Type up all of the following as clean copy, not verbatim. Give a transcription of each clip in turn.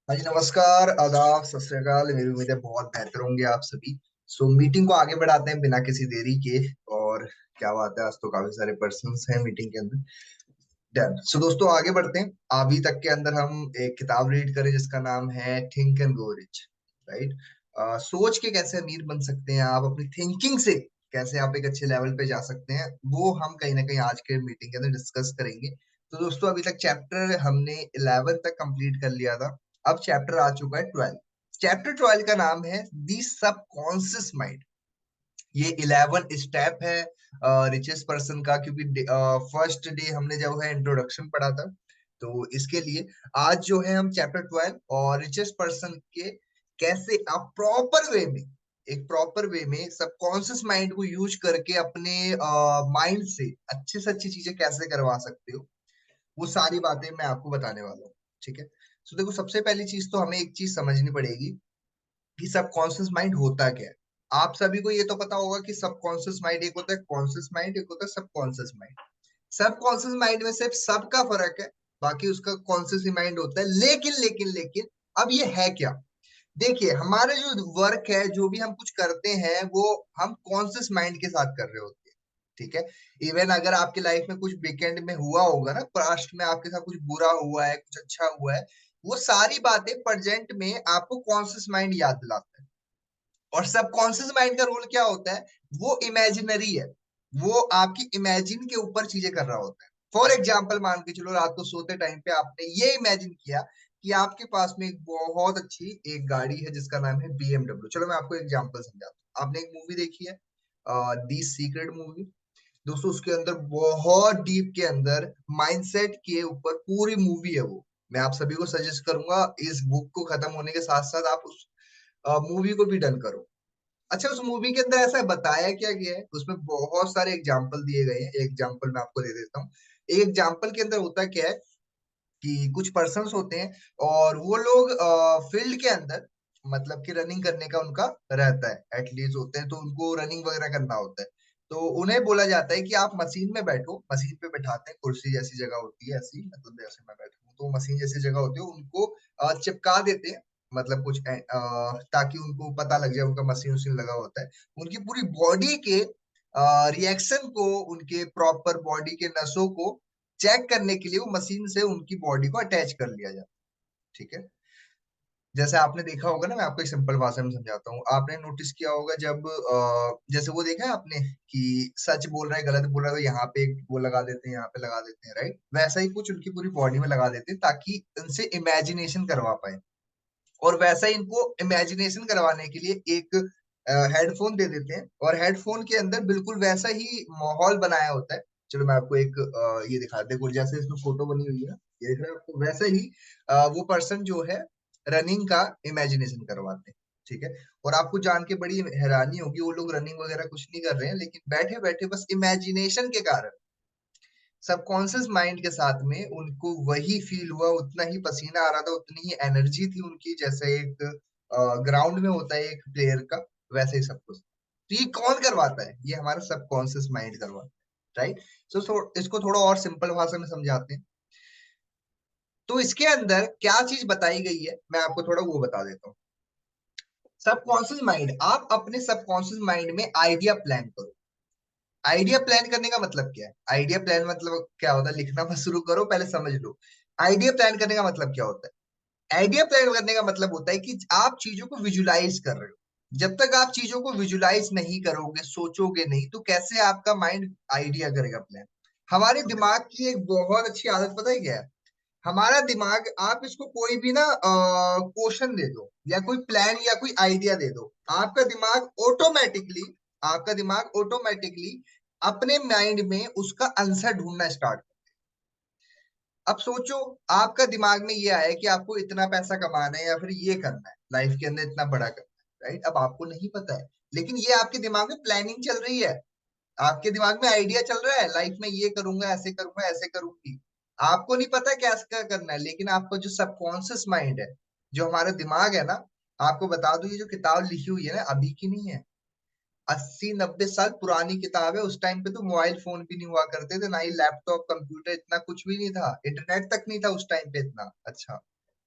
हाँ जी, नमस्कार, आदाब, सत श्री अकाल। मेरी उम्मीद है बहुत बेहतर होंगे आप सभी। मीटिंग को आगे बढ़ाते हैं बिना किसी देरी के। और क्या बात है, आज तो काफी सारे पर्सन्स हैं मीटिंग के अंदर। डन। दोस्तों, आगे बढ़ते हैं। अभी तक के अंदर हम एक किताब रीड करें जिसका नाम है think and go rich. Right. सोच के कैसे अमीर बन सकते हैं आप, अपनी थिंकिंग से कैसे आप एक अच्छे लेवल पे जा सकते हैं, वो हम कहीं ना कहीं आज के मीटिंग के अंदर डिस्कस करेंगे। तो दोस्तों, अभी तक चैप्टर हमने 11 तक कंप्लीट कर लिया था। अब चैप्टर आ चुका है 12। चैप्टर 12 का नाम है दी सबकॉन्शियस माइंड। ये 11 स्टेप है रिचेस्ट पर्सन का, क्योंकि फर्स्ट डे हमने जो है इंट्रोडक्शन पढ़ा था। तो इसके लिए आज जो है हम चैप्टर 12 और रिचेस्ट पर्सन के कैसे आप प्रॉपर वे में, एक प्रॉपर वे में सबकॉन्शियस माइंड को यूज करके अपने माइंड से अच्छे चीजें कैसे करवा सकते हो, वो सारी बातें मैं आपको बताने वाला हूँ। ठीक है। तो देखो, सबसे पहली चीज तो हमें एक चीज समझनी पड़ेगी कि सबकॉन्शियस माइंड होता क्या है। आप सभी को ये तो पता होगा कि सबकॉन्शियस माइंड एक होता है कॉन्शियस माइंड, एक होता है सबकॉन्शियस माइंड। सबकॉन्शियस माइंड में सिर्फ सब का फर्क है, बाकी उसका कॉन्शियस माइंड होता है। लेकिन अब ये है क्या। देखिए, हमारे जो वर्क है, जो भी हम कुछ करते हैं, वो हम कॉन्शियस माइंड के साथ कर रहे होते हैं। ठीक है। इवन अगर आपकी लाइफ में कुछ वीकेंड में हुआ होगा ना, पास्ट में आपके साथ कुछ बुरा हुआ है, कुछ अच्छा हुआ है, वो सारी बातें प्रेजेंट में आपको कॉन्शियस माइंड याद दिलाता है। और सबकॉन्शियस माइंड का रोल क्या होता है, वो इमेजिनरी है। वो आपकी इमेजिन के ऊपर चीजें कर रहा होता है। फॉर एग्जाम्पल, मान के चलो, रात को सोते टाइम पे आपने ये इमेजिन किया कि आपके पास में एक बहुत अच्छी एक गाड़ी है जिसका नाम है BMW। चलो मैं आपको एग्जाम्पल समझाता हूँ। आपने एक मूवी देखी है, दी सीक्रेट मूवी। दोस्तों, उसके अंदर बहुत डीप के अंदर माइंडसेट के ऊपर पूरी मूवी है वो। मैं आप सभी को सजेस्ट करूंगा, इस बुक को खत्म होने के साथ साथ आप उस मूवी को भी डन करो। अच्छा, उस मूवी के अंदर ऐसा बताया क्या गया है, उसमें बहुत सारे एग्जाम्पल दिए गए हैं। एक एग्जाम्पल मैं आपको दे देता हूँ। एक एग्जाम्पल के अंदर होता क्या है कि कुछ पर्सन्स होते हैं और वो लोग फील्ड के अंदर, मतलब कि रनिंग करने का उनका रहता है, एटलीस्ट होते हैं तो उनको रनिंग वगैरह करना होता है। तो उन्हें बोला जाता है कि आप मशीन में बैठो। मशीन पे बैठाते हैं, कुर्सी जैसी जगह होती है, ऐसी मतलब जैसे मैं बैठा हूँ तो मशीन जैसी जगह होती है, उनको चिपका देते हैं। मतलब कुछ ताकि उनको पता लग जाए उनका मशीन उशीन लगा होता है। उनकी पूरी बॉडी के रिएक्शन को, उनके प्रॉपर बॉडी के नसों को चेक करने के लिए वो मशीन से उनकी बॉडी को अटैच कर लिया जाता है। ठीक है। जैसे आपने देखा होगा ना, मैं आपको एक सिंपल भाषा में समझाता हूँ। आपने नोटिस किया होगा जब जैसे वो देखा है आपने कि सच बोल रहा है गलत बोल रहा है तो यहाँ पे वो लगा देते हैं, यहाँ पे लगा देते हैं, राइट। वैसा ही कुछ उनकी पूरी बॉडी में लगा देते हैं ताकि उनसे इमेजिनेशन करवा पाए। और वैसा ही इनको इमेजिनेशन करवाने के लिए एक हेडफोन दे देते हैं, और हेडफोन के अंदर बिल्कुल वैसा ही माहौल बनाया होता है। चलो मैं आपको एक ये दिखा, देखो जैसे इसमें फोटो बनी हुई है ना, ये देख रहे हैं आपको, वैसे ही वो पर्सन जो है रनिंग का इमेजिनेशन करवाते हैं। ठीक है। और आपको जान के बड़ी हैरानी होगी, वो लोग रनिंग वगैरह कुछ नहीं कर रहे हैं, लेकिन बैठे बैठे बस इमेजिनेशन के कारण सबकॉन्शियस माइंड के साथ में उनको वही फील हुआ, उतना ही पसीना आ रहा था, उतनी ही एनर्जी थी उनकी, जैसे एक ग्राउंड में होता है एक प्लेयर का, वैसे ही सब कुछ। तो ये कौन करवाता है, ये हमारा सबकॉन्शियस माइंड करवाता है, राइट। इसको थोड़ा और सिंपल भाषा में समझाते हैं। तो इसके अंदर क्या चीज बताई गई है, मैं आपको थोड़ा वो बता देता हूँ। सबकॉन्शियस माइंड, आप अपने सबकॉन्शियस माइंड में आइडिया प्लान करो। आइडिया प्लान करने का मतलब क्या है, आइडिया प्लान मतलब क्या होता है, लिखना मत शुरू करो, पहले समझ लो। आइडिया प्लान करने का मतलब क्या होता है। आइडिया प्लान करने का मतलब होता है कि आप चीजों को विजुलाइज कर रहे हो। जब तक आप चीजों को विजुलाइज नहीं करोगे, सोचोगे नहीं, तो कैसे आपका माइंड आइडिया करेगा प्लान। हमारे दिमाग की एक बहुत अच्छी आदत पता है क्या है। हमारा दिमाग, आप इसको कोई भी ना क्वेश्चन दे दो या कोई प्लान या कोई आइडिया दे दो, आपका दिमाग ऑटोमेटिकली अपने माइंड में उसका आंसर ढूंढना स्टार्ट। अब सोचो, आपका दिमाग में ये आया कि आपको इतना पैसा कमाना है या फिर ये करना है लाइफ के अंदर, इतना बड़ा करना है, राइट। अब आपको नहीं पता है, लेकिन ये आपके दिमाग में प्लानिंग चल रही है। आपके दिमाग में आइडिया चल रहा है, लाइफ में ये करूंगा, ऐसे करूंगा, ऐसे करूंगी। आपको नहीं पता कैसे क्या करना है, लेकिन आपको जो सबकॉन्शियस माइंड है, जो हमारा दिमाग है ना, आपको बता दूं, ये जो किताब लिखी हुई है ना, अभी की नहीं है। 80-90 साल पुरानी किताब है। उस टाइम पे तो मोबाइल फोन भी नहीं हुआ करते थे, ना ही लैपटॉप कंप्यूटर, इतना कुछ भी नहीं था, इंटरनेट तक नहीं था उस टाइम पे इतना अच्छा।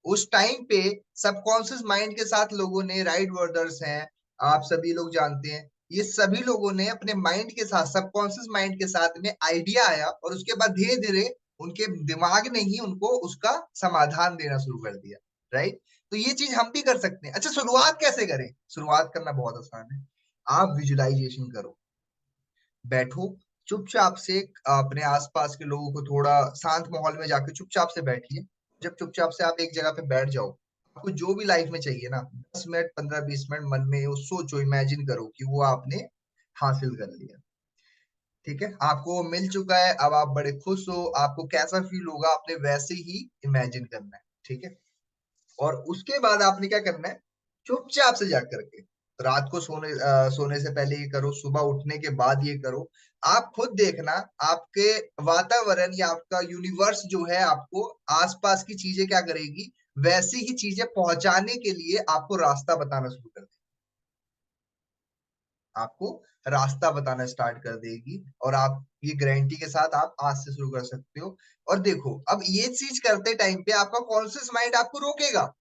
उस टाइम पे सबकॉन्शियस माइंड के साथ लोगों ने, राइट वर्डर्स हैं, आप सभी लोग जानते हैं, ये सभी लोगों ने अपने माइंड के साथ, सबकॉन्शियस माइंड के साथ में आइडिया आया और उसके बाद धीरे धीरे उनके दिमाग ने ही उनको उसका समाधान देना शुरू कर दिया, राइट। तो ये चीज हम भी कर सकते हैं। अच्छा, शुरुआत कैसे करें? शुरुआत करना बहुत आसान है। आप विजुलाइजेशन करो, बैठो चुपचाप से, अपने आसपास के लोगों को थोड़ा शांत माहौल में जाके चुपचाप से बैठिए। जब चुपचाप से आप एक जगह पे बैठ जाओ, आपको जो भी लाइफ में चाहिए ना, 10 मिनट 15 20 मिनट मन में वो सोचो, इमेजिन करो कि वो आपने हासिल कर लिया। ठीक है, आपको वो मिल चुका है, अब आप बड़े खुश हो, आपको कैसा फील होगा आपने वैसे ही इमेजिन करना है। ठीक है, और उसके बाद आपने क्या करना है, चुपचाप से जा करके रात को सोने से पहले ये करो, सुबह उठने के बाद ये करो। आप खुद देखना, आपके वातावरण या आपका यूनिवर्स जो है आपको आसपास की चीजें क्या करेगी, वैसी ही चीजें पहुंचाने के लिए आपको रास्ता बताना शुरू कर देगी, आपको रास्ता बताना स्टार्ट कर देगी। और आप ये गारंटी के साथ आप आज से शुरू कर सकते हो। और देखो, अब ये चीज करते टाइम पे आपका कॉन्शियस माइंड आपको रोकेगा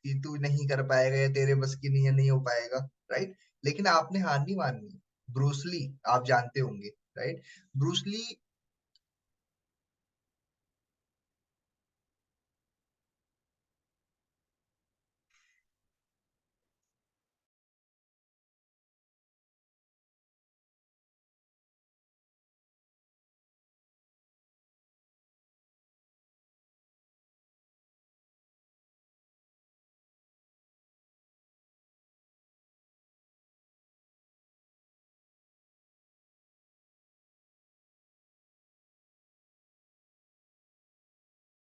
कि तू नहीं कर पाएगा, या तेरे बस की नहीं है, नहीं हो पाएगा, राइट। लेकिन आपने हार नहीं माननी है। ब्रूसली आप जानते होंगे, राइट। ब्रूसली